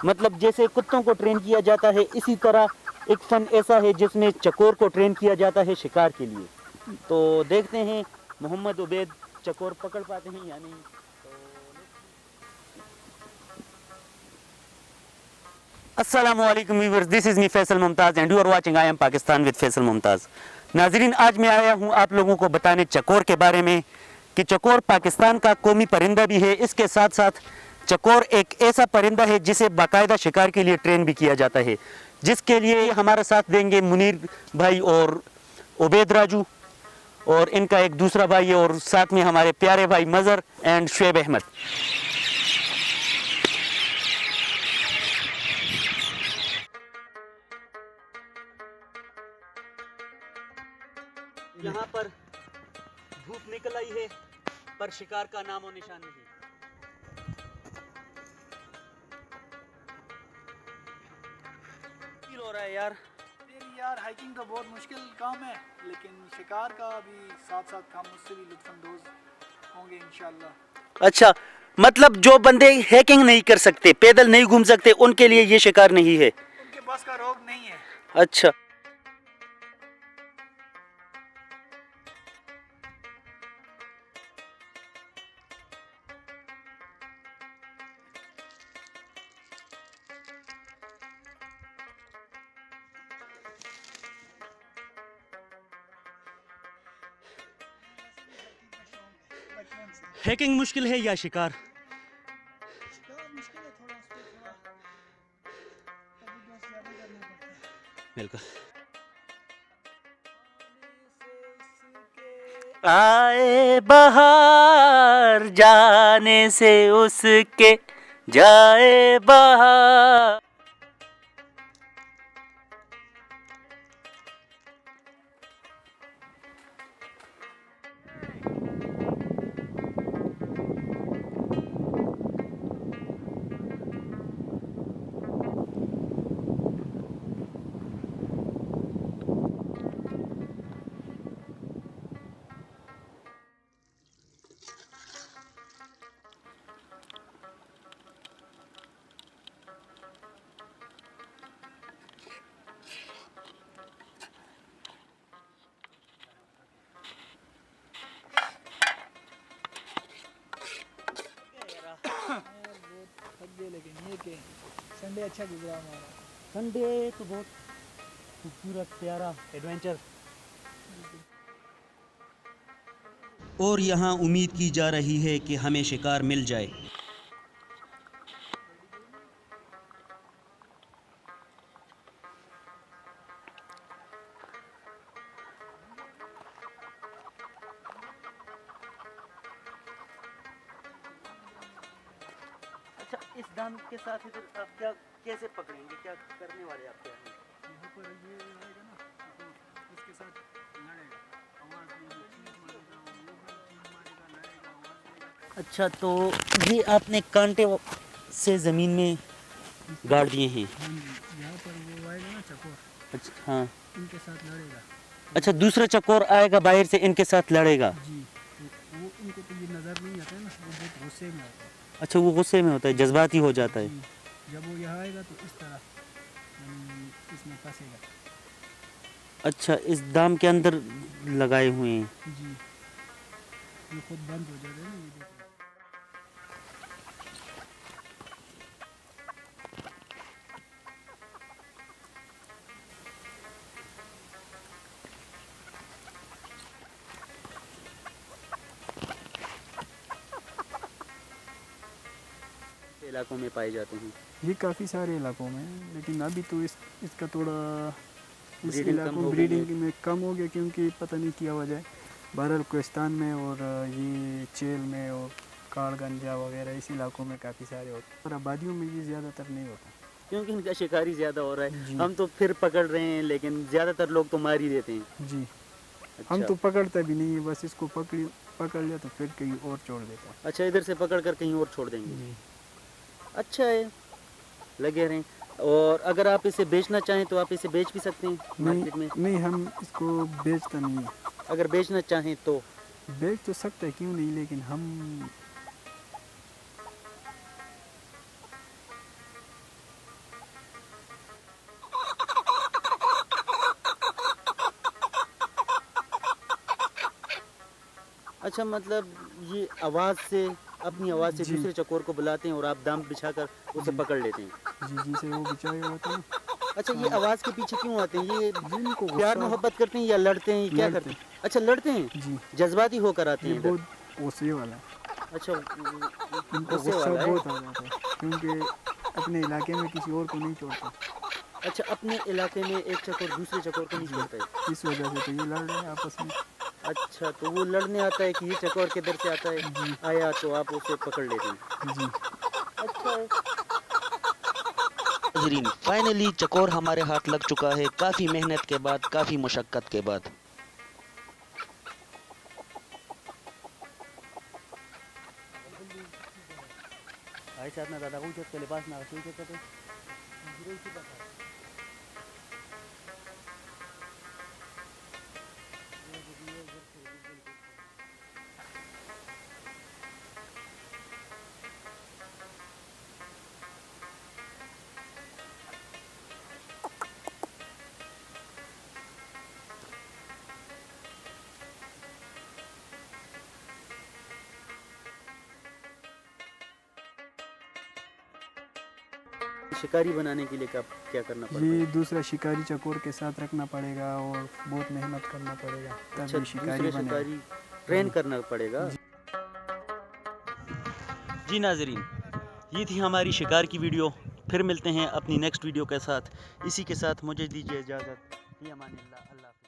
मतलब जैसे कुत्तों को ट्रेन किया जाता है, इसी तरह एक फ़न ऐसा है जिसमें चकोर को ट्रेन किया जाता है शिकार के लिए। तो देखते हैं मोहम्मद उबैद चकोर पकड़ पाते हैं या नहीं। अस्सलामुअलैकुम viewers, this is me Faisal Mumtaz and you are watching I am Pakistan with Faisal Mumtaz. नाजरीन, आज मैं आया हूँ आप लोगों को बताने चकोर के बारे में कि चकोर पाकिस्तान का कौमी परिंदा भी है। इसके साथ साथ चकोर एक ऐसा परिंदा है जिसे बाकायदा शिकार के लिए ट्रेन भी किया जाता है, जिसके लिए हमारा साथ देंगे मुनीर भाई और उबैद राजू, और इनका एक दूसरा भाई है, और साथ में हमारे प्यारे भाई मज़र एंड शुएब अहमद। यहाँ पर धूप निकल आई है पर शिकार का नामो निशान नहीं। फील हो रहा है यार हाइकिंग तो बहुत मुश्किल काम है, लेकिन शिकार का भी साथ साथ हम उससे भी लुत्फानंदोज होंगे इंशाल्लाह। अच्छा, मतलब जो बंदे हैकिंग नहीं कर सकते, पैदल नहीं घूम सकते, उनके लिए ये शिकार नहीं है, उनके पास का रोग नहीं है। अच्छा, हैकिंग मुश्किल है या शिकार? शिकार मुश्किल है थोड़ा, उसको थोड़ा एडजस्ट ज़्यादा करना पड़ता है। बिल्कुल। आए बहार जाने से उसके जाए बहार। लेकिन ये कि संडे अच्छा गुजरा हमारा। संडे तो बहुत खूबसूरत प्यारा एडवेंचर। और यहाँ उम्मीद की जा रही है कि हमें शिकार मिल जाए। अच्छा, इस दाम के साथ इधर आप क्या कैसे पकड़ेंगे, क्या करने वाले आप? क्या यहाँ पर ये रहेगा ना, तो इसके साथ लड़ेगा, आवाज़ देगा, चीज़ मारेगा, वो भी चीज़ मारेगा, लड़ेगा, आवाज़ देगा। अच्छा, तो ये आपने कांटे से ज़मीन में गाड़ दिए हैं? यहाँ पर वो आएगा ना चकोर, अच्छा, हाँ, इनके साथ लड़ेगा। अच्छा, दूसरा चकोर आएगा बाहर से, इनके साथ लड़ेगा। जी, तो वो इनको तो ये नज़र नहीं आता है ना, वो बहुत गुस्से में आता है। अच्छा, वो गुस्से में होता है, जज्बाती हो जाता है। जब वो यहाँ आएगा तो इस तरह इसमें फंसेगा। अच्छा, इस दाम के अंदर लगाए हुए हैं। जी, ये खुद बंद हो जाएगा ना, ये देखो। इलाकों में पाए जाते हैं। ये काफ़ी सारे इलाकों में है, लेकिन अभी तो इसका थोड़ा इस ब्रीडिंग इलाकों में ब्रीडिंग में कम हो गया, क्योंकि पता नहीं क्या वजह है। बहरहाल कोस्तान में और ये चेल में और काड़गंजा वगैरह इस इलाकों में काफ़ी सारे होते हैं, और आबादियों में ये ज़्यादातर नहीं होता, क्योंकि इनका शिकारी ज़्यादा हो रहा है। जी। हम तो फिर पकड़ रहे हैं, लेकिन ज़्यादातर लोग तो मार ही देते हैं। जी। अच्छा। हम तो पकड़ते भी नहीं है, बस इसको पकड़ लिया तो फिर कहीं और छोड़ देता है। अच्छा, इधर से पकड़ कर कहीं और छोड़ देंगे। जी। अच्छा है, लगे रहें। और अगर आप इसे बेचना चाहें तो आप इसे बेच भी सकते हैं मार्केट में। नहीं, हम इसको बेचते नहीं है। अगर बेचना चाहें तो बेच तो सकते हैं, क्यों नहीं, लेकिन हम, اچھا مطلب یہ آواز سے اپنی آواز سے جی۔ دوسرے چکور کو بلاتے ہیں اور آپ دام بچھا کر اسے پکڑ لیتے ہیں. جی جی سے وہ بچائے ہوتے ہیں اچھا یہ آواز کے پیچھے کیوں آتے ہیں؟ یہ جن کو پیار غصہ محبت کرتے ہیں یا لڑتے ہیں؟ کیا لڑتے کرتے ہیں؟ اچھا لڑتے ہیں، جی جذباتی ہو کر آتے یہ ہیں ادھر. بہت غصے والا ہے، اچھا ان کو غصے غصہ والا ہے. بہت آ جاتا ہے کیونکہ اپنے علاقے میں کسی اور کو نہیں چھوڑتا، اچھا اپنے علاقے میں ایک چکور دوسرے چکور کو نہیں جی چھوڑتا ہے. اس وجہ سے تو یہ لڑ رہے ہیں آپس میں. اچھا تو وہ لڑنے آتا ہے کہ یہ چکور کدھر سے آتا ہے جی آیا تو آپ اسے پکڑ لیتے ہیں. جی اچھا ناظرین فائنلی چکور ہمارے ہاتھ لگ چکا ہے، کافی محنت کے بعد، کافی مشقت کے بعد. شکاری بنانے کے لیے کیا کرنا پڑتا ہے؟ یہ دوسرا شکاری چکور کے ساتھ رکھنا پڑے گا اور بہت محنت کرنا پڑے گا اچھا تبھی شکاری دوسرے بنے گا. شکاری ٹرین کرنا پڑے گا. جی ناظرین یہ تھی ہماری شکار کی ویڈیو، پھر ملتے ہیں اپنی نیکسٹ ویڈیو کے ساتھ. اسی کے ساتھ مجھے دیجیے اجازت. فی امان اللہ. اللہ حافظ.